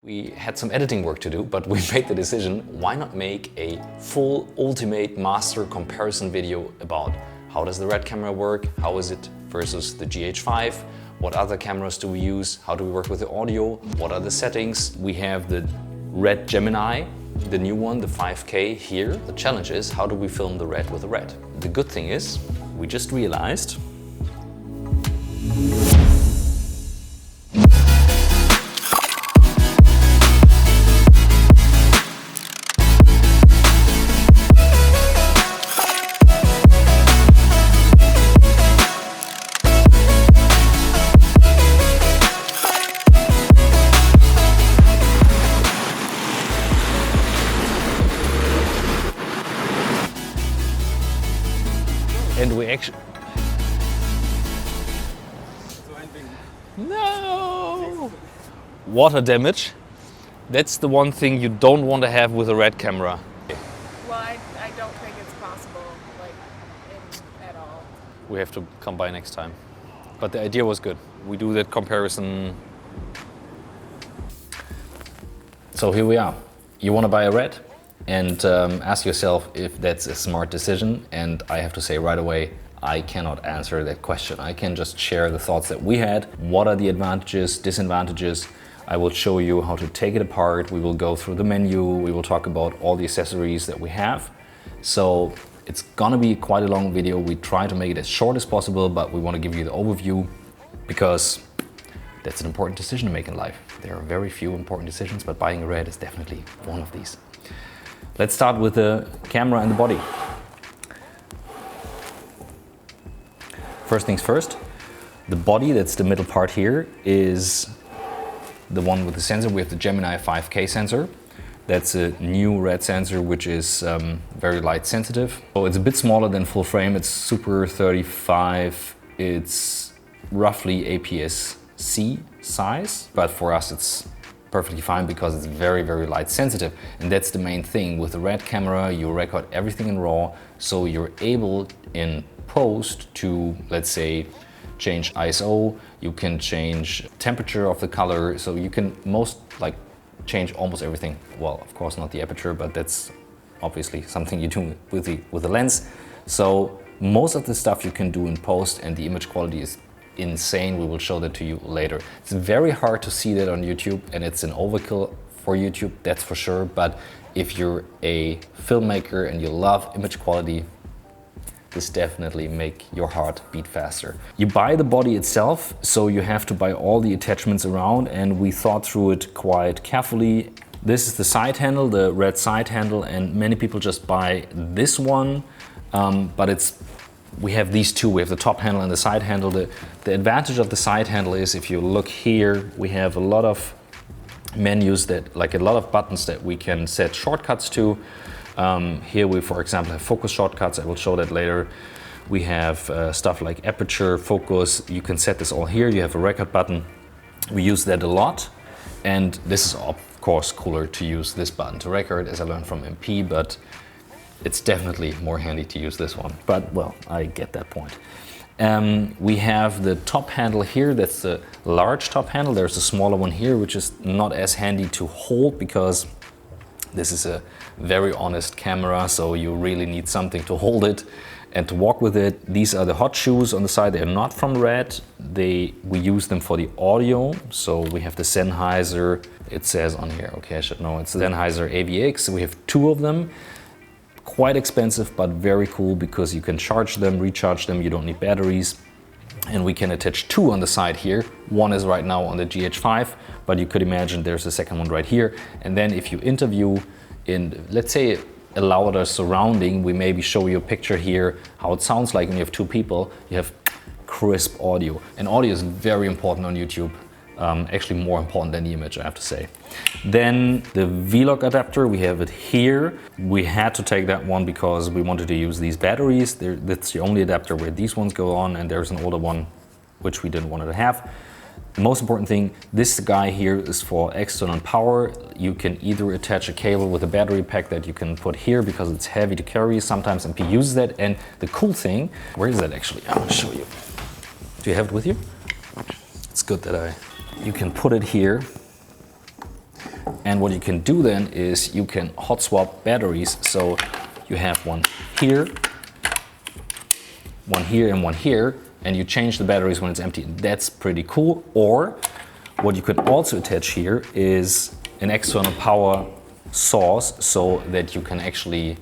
We had some editing work to do, but we made the decision, why not make a full ultimate master comparison video about how does the RED camera work, how is it versus the GH5, what other cameras do we use, how do we work with the audio, what are the settings. We have the RED Gemini, the new one, the 5K here. The challenge is, how do we film the RED with the RED? The good thing is, we just realized and we actually... No! Water damage. That's the one thing you don't want to have with a RED camera. Well, I don't think it's possible, at all. We have to come by next time. But the idea was good. We do that comparison. So here we are. You want to buy a RED? And ask yourself if that's a smart decision. And I have to say right away, I cannot answer that question. I can just share the thoughts that we had. What are the advantages, disadvantages? I will show you how to take it apart. We will go through the menu. We will talk about all the accessories that we have. So it's gonna be quite a long video. We try to make it as short as possible, but we want to give you the overview because that's an important decision to make in life. There are very few important decisions, but buying a RED is definitely one of these. Let's start with the camera and the body. First things first, the body, that's the middle part here, is the one with the sensor. We have the Gemini 5K sensor. That's a new RED sensor, which is very light sensitive. So it's a bit smaller than full frame. It's Super 35. It's roughly APS-C size, but for us it's perfectly fine because it's very, very light sensitive. And that's the main thing. With the RED camera, you record everything in RAW, so you're able in post to, let's say, change ISO, you can change temperature of the color, so you can change almost everything. Well, of course not the aperture, but that's obviously something you do with the lens. So most of the stuff you can do in post, and the image quality is insane. We will show that to you later. It's very hard to see that on YouTube, and it's an overkill for YouTube, that's for sure. But if you're a filmmaker and you love image quality, this definitely make your heart beat faster. You buy the body itself, so you have to buy all the attachments around, and we thought through it quite carefully. This is the side handle, the RED side handle, and many people just buy this one, but we have these two. We have the top handle and the side handle. The advantage of the side handle is, if you look here, we have a lot of menus that, like a lot of buttons that we can set shortcuts to. Here we, for example, have focus shortcuts. I will show that later. We have stuff like aperture, focus. You can set this all here. You have a record button. We use that a lot. And this is, of course, cooler to use this button to record, as I learned from MP, but it's definitely more handy to use this one. But, well, I get that point. We have the top handle here. That's the large top handle. There's a smaller one here, which is not as handy to hold because this is a very honest camera, so you really need something to hold it and to walk with it. These are the hot shoes on the side. They're not from RED. We use them for the audio. So we have the Sennheiser, it says on here, okay, I should know, it's the Sennheiser AVX. We have two of them. Quite expensive, but very cool because you can charge them, recharge them, you don't need batteries. And we can attach two on the side here. One is right now on the GH5, but you could imagine there's a second one right here. And then if you interview in, let's say, a louder surrounding, we maybe show you a picture here, how it sounds like when you have two people, you have crisp audio. And audio is very important on YouTube. Actually more important than the image, I have to say. Then the V-Lock adapter, we have it here. We had to take that one because we wanted to use these batteries. That's the only adapter where these ones go on, and there's an older one which we didn't want to have. The most important thing, this guy here is for external power. You can either attach a cable with a battery pack that you can put here because it's heavy to carry. Sometimes MP uses that, and the cool thing, where is that actually? I'll show you. Do you have it with you? It's good that you can put it here And what you can do then is you can hot swap batteries. So you have one here, and one here, and you change the batteries when it's empty. That's pretty cool. Or what you can also attach here is an external power source so that you can actually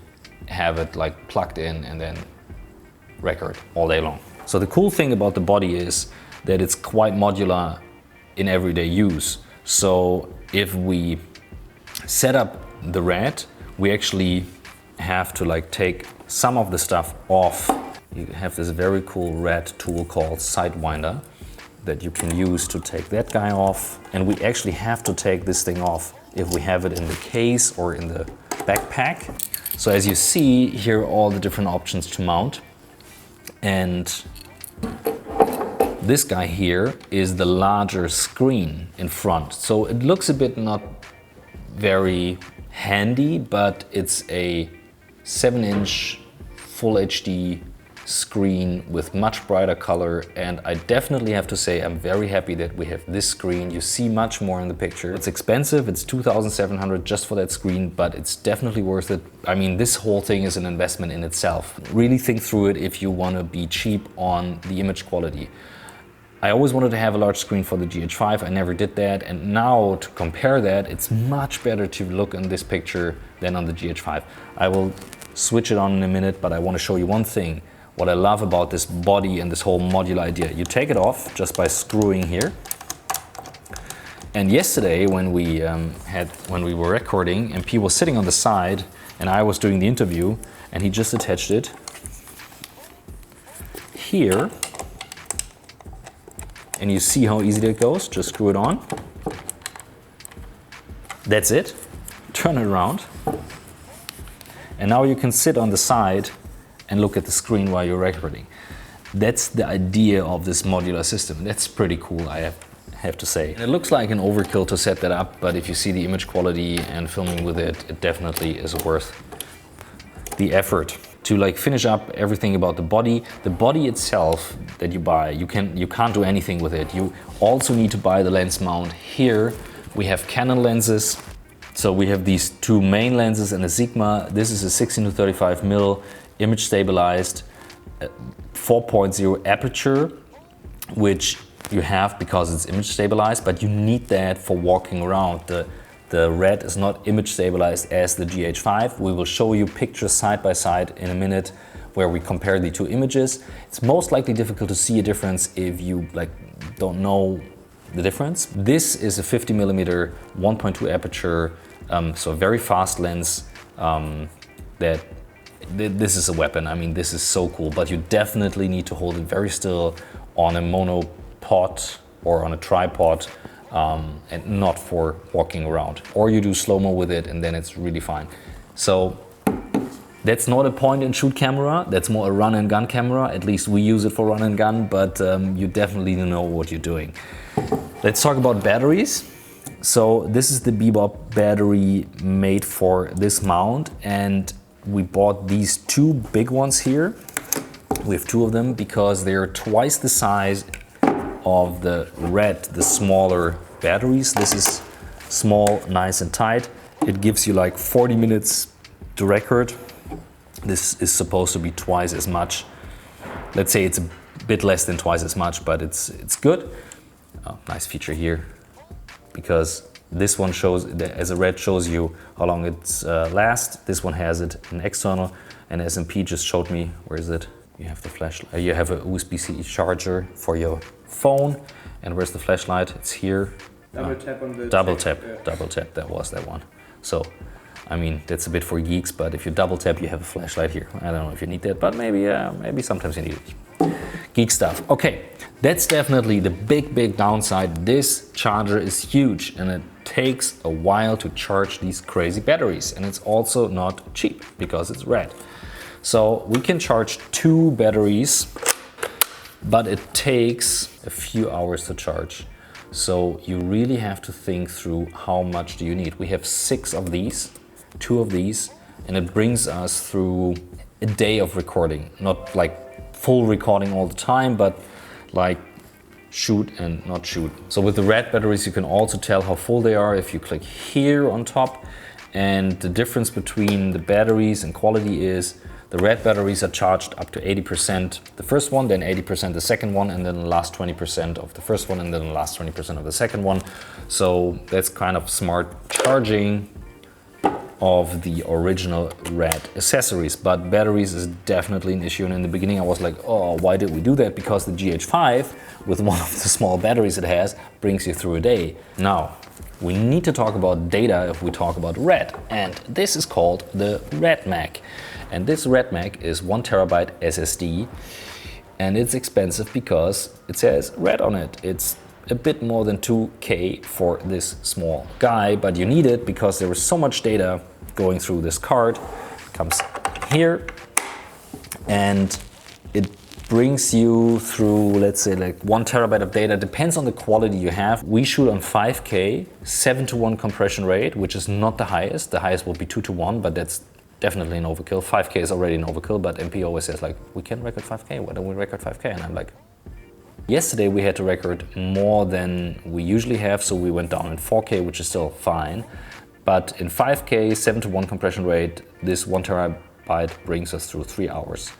have it like plugged in and then record all day long. So the cool thing about the body is that it's quite modular in everyday use. So if we set up the RED, we actually have to like take some of the stuff off. You have this very cool RED tool called Sidewinder that you can use to take that guy off. And we actually have to take this thing off if we have it in the case or in the backpack. So as you see, here are all the different options to mount. And this guy here is the larger screen in front. So it looks a bit not very handy, but it's a 7-inch full HD screen with much brighter color, and I definitely have to say I'm very happy that we have this screen. You see much more in the picture. It's expensive, it's 2,700 just for that screen, but it's definitely worth it. I mean, this whole thing is an investment in itself. Really think through it if you want to be cheap on the image quality. I always wanted to have a large screen for the GH5, I never did that, and now to compare that, it's much better to look in this picture than on the GH5. I will switch it on in a minute, but I want to show you one thing. What I love about this body and this whole modular idea. You take it off just by screwing here. And yesterday when we were recording, MP was sitting on the side and I was doing the interview, and he just attached it here. And you see how easy that goes. Just screw it on. That's it. Turn it around. And now you can sit on the side and look at the screen while you're recording. That's the idea of this modular system. That's pretty cool, I have to say. And it looks like an overkill to set that up, but if you see the image quality and filming with it, it definitely is worth the effort. To like finish up everything about the body itself that you buy, you can't do anything with it. You also need to buy the lens mount. Here we have Canon lenses. So we have these two main lenses and a Sigma. This is a 16-35mm image stabilized 4.0 aperture, which you have because it's image stabilized, but you need that for walking around. The RED is not image stabilized as the GH5. We will show you pictures side by side in a minute where we compare the two images. It's most likely difficult to see a difference if you don't know the difference. This is a 50mm 1.2 aperture, so a very fast lens this is a weapon. I mean, this is so cool, but you definitely need to hold it very still on a monopod or on a tripod, and not for walking around. Or you do slow-mo with it and then it's really fine. So that's not a point and shoot camera, that's more a run and gun camera. At least we use it for run and gun, but you definitely know what you're doing. Let's talk about batteries. So this is the Bebop battery made for this mount, and we bought these two big ones here. We have two of them because they're twice the size of the RED, the smaller batteries. This is small, nice and tight. It gives you like 40 minutes to record. This is supposed to be twice as much. Let's say it's a bit less than twice as much, but it's good. Oh, nice feature here, because this one shows, as a RED shows you how long it's lasts. This one has it an external, and SMP just showed me, where is it? You have the flashlight. You have a USB-C charger for your phone, and where's the flashlight? It's here. Double tap on the double tap. That was that one. So, I mean, that's a bit for geeks, but if you double tap, you have a flashlight here. I don't know if you need that, but maybe sometimes you need it. Geek stuff. Okay, that's definitely the big downside. This charger is huge, and it takes a while to charge these crazy batteries, and it's also not cheap because it's RED. So we can charge two batteries, but it takes a few hours to charge. So you really have to think through how much do you need. We have 6 of these, 2 of these, and it brings us through a day of recording. Not like full recording all the time, but like shoot and not shoot. So with the RED batteries, you can also tell how full they are if you click here on top. And the difference between the batteries and quality is the RED batteries are charged up to 80% the first one, then 80% the second one, and then the last 20% of the first one, and then the last 20% of the second one. So that's kind of smart charging of the original RED accessories. But batteries is definitely an issue, and in the beginning I was like, oh, why did we do that? Because the GH5, with one of the small batteries it has, brings you through a day. Now, we need to talk about data if we talk about RED, and this is called the RED Mag. And this RED Mag is 1 terabyte SSD, and it's expensive because it says RED on it. It's a bit more than 2K for this small guy, but you need it because there is so much data going through this card. It comes here, and it brings you through, let's say, like 1 terabyte of data. Depends on the quality you have. We shoot on 5K, 7:1 compression rate, which is not the highest. The highest will be 2:1, but that's definitely an overkill. 5K is already an overkill, but MP always says like, we can record 5K, why don't we record 5K? And I'm like, yesterday we had to record more than we usually have, so we went down in 4K, which is still fine. But in 5K, 7:1 compression rate, this 1 terabyte brings us through 3 hours.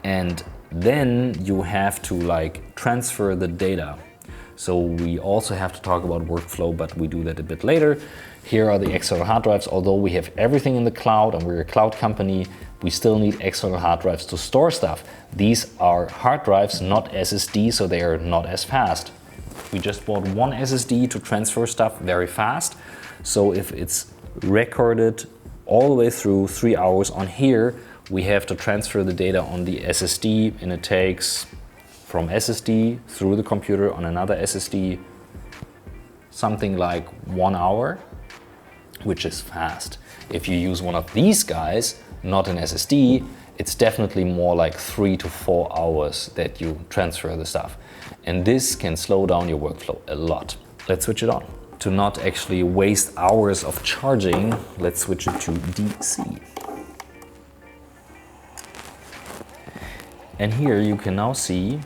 And then you have to like transfer the data. So we also have to talk about workflow, but we do that a bit later. Here are the external hard drives. Although we have everything in the cloud and we're a cloud company, we still need external hard drives to store stuff. These are hard drives, not SSD, so they are not as fast. We just bought one SSD to transfer stuff very fast. So if it's recorded all the way through 3 hours on here, we have to transfer the data on the SSD, and it takes from SSD through the computer on another SSD something like 1 hour, which is fast. If you use one of these guys, not an SSD, it's definitely more like 3 to 4 hours that you transfer the stuff. And this can slow down your workflow a lot. Let's switch it on. To not actually waste hours of charging, let's switch it to DC. And here you can now see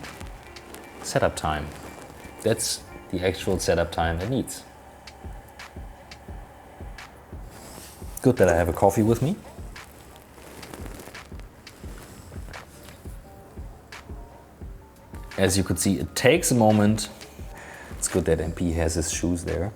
setup time. That's the actual setup time it needs. Good that I have a coffee with me. As you could see, it takes a moment. It's good that MP has his shoes there.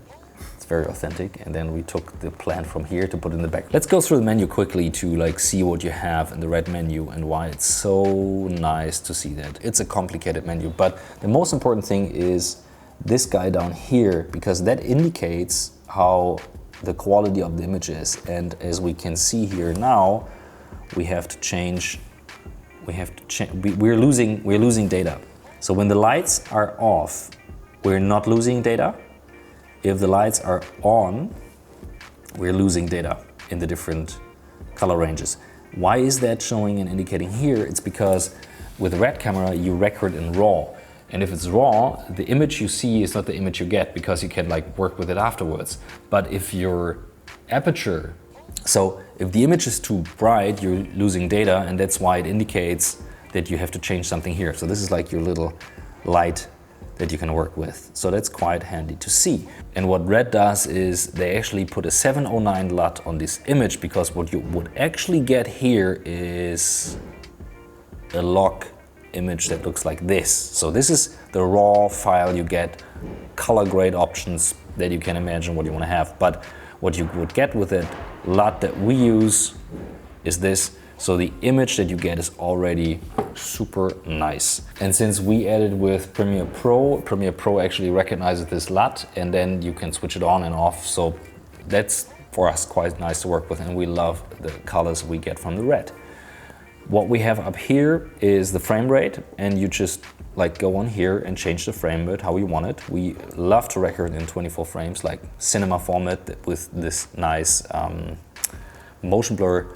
It's very authentic. And then we took the plant from here to put in the back. Let's go through the menu quickly to like see what you have in the RED menu and why it's so nice to see that. It's a complicated menu, but the most important thing is this guy down here, because that indicates how the quality of the image is. And as we can see here now, we have to change, we're losing data. So when the lights are off, we're not losing data. If the lights are on, we're losing data in the different color ranges. Why is that showing and indicating here? It's because with the RED camera, you record in RAW. And if it's RAW, the image you see is not the image you get, because you can like work with it afterwards. But if your aperture, so if the image is too bright, you're losing data, and that's why it indicates that you have to change something here. So this is like your little light that you can work with. So that's quite handy to see. And what RED does is they actually put a 709 LUT on this image, because what you would actually get here is a log image that looks like this. So this is the raw file you get, color grade options that you can imagine what you want to have. But what you would get with it, LUT that we use, is this. So the image that you get is already super nice. And since we added with Premiere Pro actually recognizes this LUT, and then you can switch it on and off. So that's for us quite nice to work with, and we love the colors we get from the RED. What we have up here is the frame rate, and you just like go on here and change the frame rate how you want it. We love to record in 24 frames, like cinema format with this nice motion blur.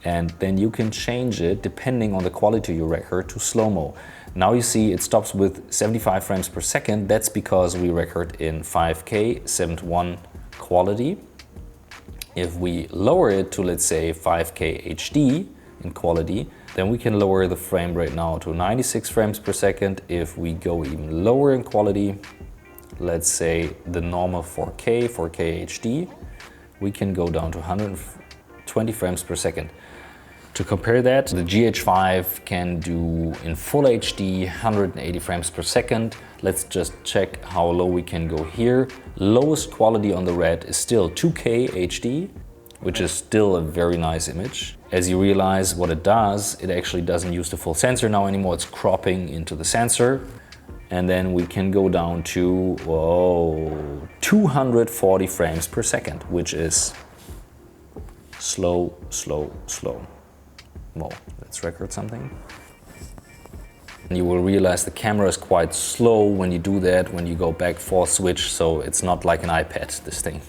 And then you can change it depending on the quality you record to slow-mo. Now you see it stops with 75 frames per second. That's because we record in 5K 7:1 quality. If we lower it to, let's say, 5K HD, in quality. Then we can lower the frame rate now to 96 frames per second. If we go even lower in quality, let's say the normal 4K HD, we can go down to 120 frames per second. To compare that, the GH5 can do in full HD 180 frames per second. Let's just check how low we can go here. Lowest quality on the RED is still 2K HD, which is still a very nice image. As you realize what it does, it actually doesn't use the full sensor now anymore, it's cropping into the sensor. And then we can go down to 240 frames per second, which is slow. Well, let's record something. And you will realize the camera is quite slow when you do that, when you go back forth switch, so it's not like an iPad, this thing.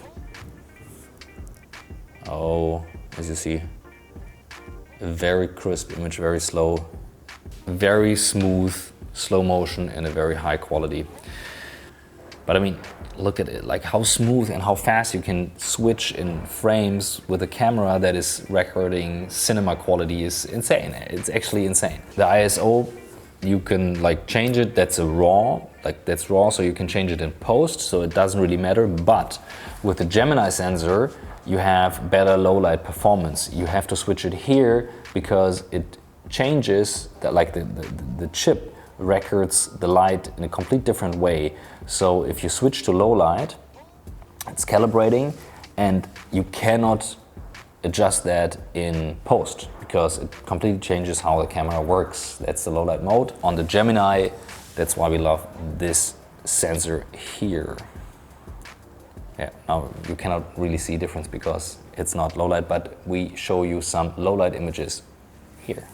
Oh, as you see, a very crisp image, very slow, very smooth, slow motion and a very high quality. But I mean, look at it, like how smooth and how fast you can switch in frames with a camera that is recording cinema quality is insane. It's actually insane. The ISO, you can like change it, that's raw, so you can change it in post, so it doesn't really matter. But with the Gemini sensor, you have better low light performance. You have to switch it here because it changes, the chip records the light in a complete different way. So if you switch to low light, it's calibrating and you cannot adjust that in post because it completely changes how the camera works. That's the low light mode. On the Gemini, that's why we love this sensor here. Yeah, now you cannot really see a difference because it's not low light, but we show you some low light images here.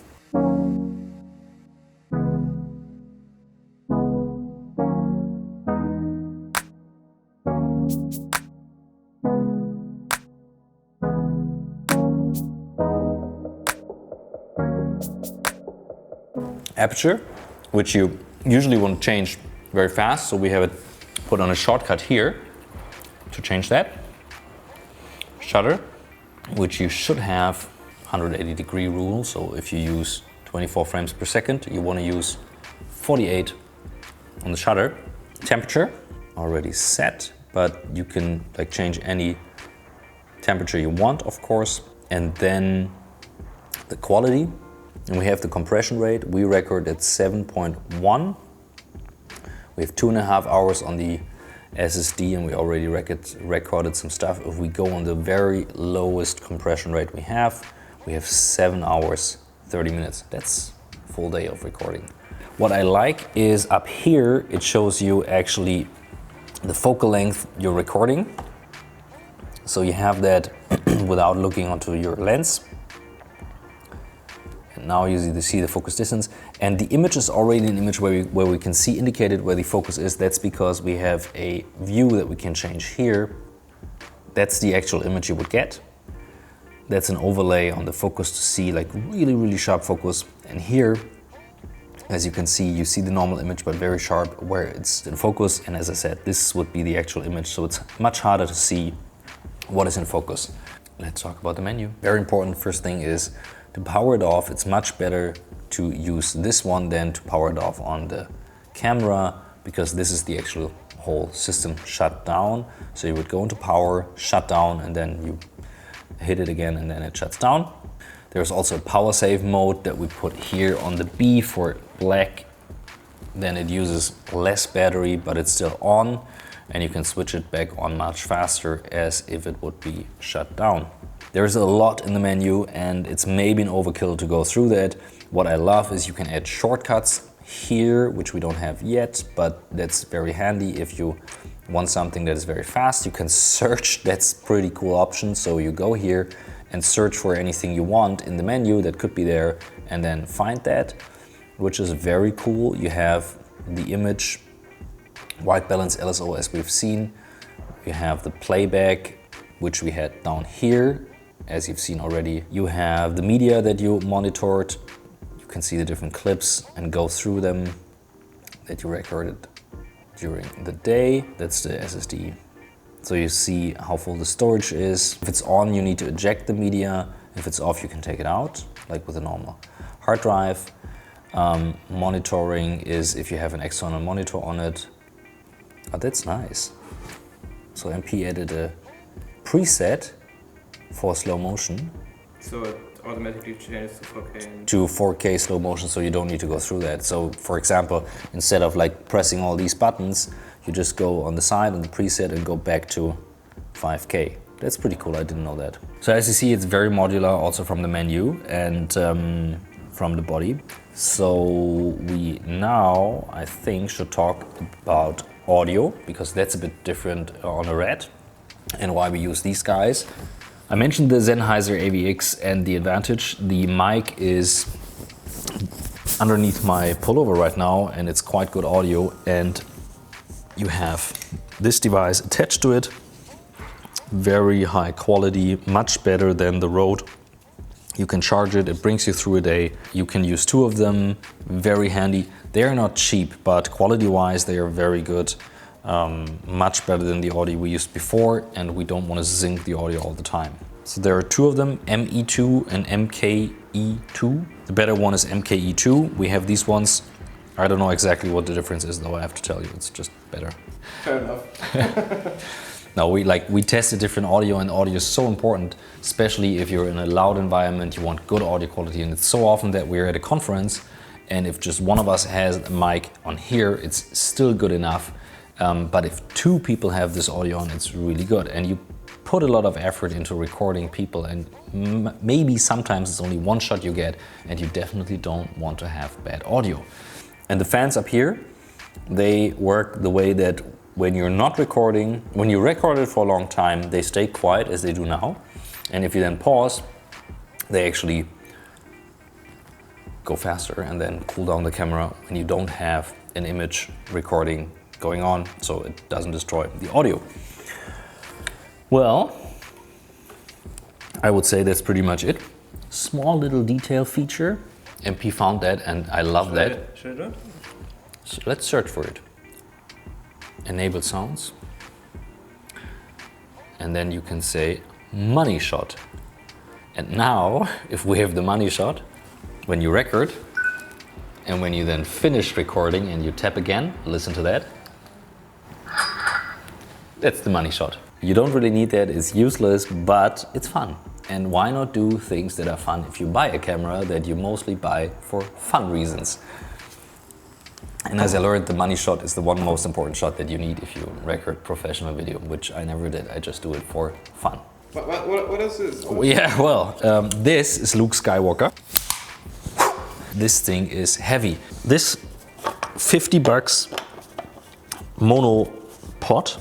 Aperture, which you usually want to change very fast, so we have it put on a shortcut here to change that. Shutter, which you should have 180-degree rule, so if you use 24 frames per second, you want to use 48 on the shutter. Temperature, already set, but you can like change any temperature you want, of course. And then the quality. And we have the compression rate. We record at 7.1. We have 2.5 hours on the SSD and we already recorded some stuff. If we go on the very lowest compression rate we have 7 hours, 30 minutes. That's a full day of recording. What I like is up here, it shows you actually the focal length you're recording. So you have that without looking onto your lens. Now you see the focus distance, and the image is already an image where we can see indicated where the focus is. That's because we have a view that we can change here. That's the actual image you would get. That's an overlay on the focus to see like really sharp focus. And here, as you can see, you see the normal image but very sharp where it's in focus. And as I said, this would be the actual image, so it's much harder to see what is in focus. Let's talk about the menu. Very important first thing is to power it off. It's much better to use this one than to power it off on the camera because this is the actual whole system shut down. So you would go into power, shut down, and then you hit it again and then it shuts down. There's also a power save mode that we put here on the B for black. Then it uses less battery, but it's still on, and you can switch it back on much faster as if it would be shut down. There's a lot in the menu and it's maybe an overkill to go through that. What I love is you can add shortcuts here, which we don't have yet, but that's very handy if you want something that is very fast. You can search, that's a pretty cool option. So you go here and search for anything you want in the menu that could be there and then find that, which is very cool. You have the image, white balance LSO as we've seen. You have the playback, which we had down here. As you've seen already, you have the media that you monitored. You can see the different clips and go through them that you recorded during the day. That's the SSD. So you see how full the storage is. If it's on, you need to eject the media If it's off, you can take it out, like with a normal hard drive. Monitoring is if you have an external monitor on it. Oh, that's nice. So MP added a preset for slow motion. So it automatically changes to 4K. To 4K slow motion, so you don't need to go through that. So for example, instead of like pressing all these buttons, you just go on the side on the preset and go back to 5K. That's pretty cool, I didn't know that. So as you see, it's very modular also from the menu and from the body. So we now, I think, should talk about audio, because that's a bit different on a RED and why we use these guys. I mentioned the Sennheiser AVX and the advantage. The mic is underneath my pullover right now and it's quite good audio, and you have this device attached to it. Very high quality, much better than the Rode. You can charge it, it brings you through a day. You can use two of them, very handy. They are not cheap, but quality-wise they are very good. Much better than the audio we used before, and we don't want to sync the audio all the time. So there are two of them, ME2 and MKE2. The better one is MKE2. We have these ones. I don't know exactly what the difference is though, I have to tell you, it's just better. Fair enough. No, we tested different audio, and audio is so important, especially if you're in a loud environment, you want good audio quality. And it's so often that we're at a conference, and if just one of us has a mic on here, it's still good enough. But if two people have this audio on, it's really good. And you put a lot of effort into recording people, and maybe sometimes it's only one shot you get, and you definitely don't want to have bad audio. And the fans up here, they work the way that when you're not recording, when you record it for a long time, they stay quiet as they do now. And if you then pause, they actually go faster and then cool down the camera when you don't have an image recording going on, so it doesn't destroy the audio. Well, I would say that's pretty much it. Small little detail feature. MP found that and I love that. Should I do it? So let's search for it. Enable sounds, and then you can say money shot. And now, if we have the money shot, when you record, and when you then finish recording and you tap again, listen to that. That's the money shot. You don't really need that, it's useless, but it's fun. And why not do things that are fun if you buy a camera that you mostly buy for fun reasons? And as I learned, the money shot is the one most important shot that you need if you record professional video, which I never did. I just do it for fun. What is this? Yeah, well, this is Luke Skywalker. This thing is heavy. This 50 bucks monopod,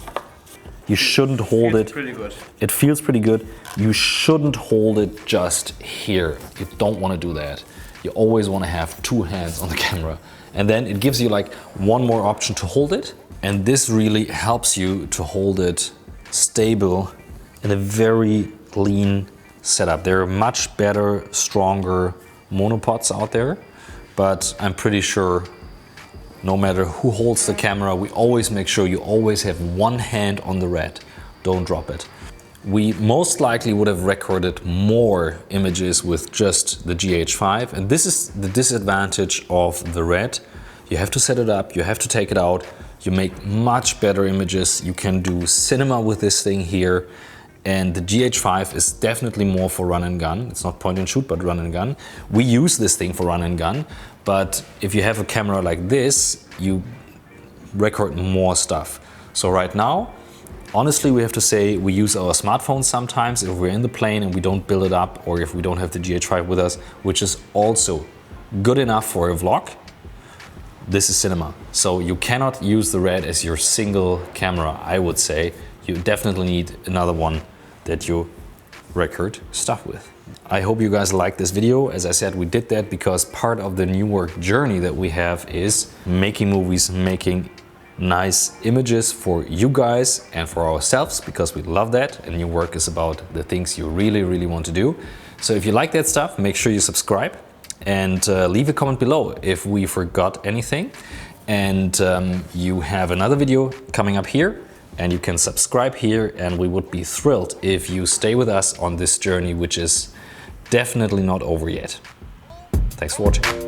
you shouldn't hold it. Pretty good. It feels pretty good. You shouldn't hold it just here. You don't want to do that. You always want to have two hands on the camera. And then it gives you like one more option to hold it. And this really helps you to hold it stable in a very lean setup. There are much better, stronger monopods out there, but I'm pretty sure no matter who holds the camera, we always make sure you always have one hand on the RED. Don't drop it. We most likely would have recorded more images with just the GH5, and this is the disadvantage of the RED. You have to set it up, you have to take it out, you make much better images, you can do cinema with this thing here, and the GH5 is definitely more for run and gun. It's not point and shoot, but run and gun. We use this thing for run and gun, but if you have a camera like this, you record more stuff. So right now, honestly, we have to say we use our smartphones sometimes if we're in the plane and we don't build it up, or if we don't have the GH5 with us, which is also good enough for a vlog. This is cinema. So you cannot use the RED as your single camera, I would say. You definitely need another one that you record stuff with. I hope you guys like this video. As I said, we did that because part of the new work journey that we have is making movies, making nice images for you guys and for ourselves, because we love that, and new work is about the things you really, really want to do. So if you like that stuff, make sure you subscribe and leave a comment below if we forgot anything. And you have another video coming up here, and you can subscribe here, and we would be thrilled if you stay with us on this journey, which is definitely not over yet. Thanks for watching.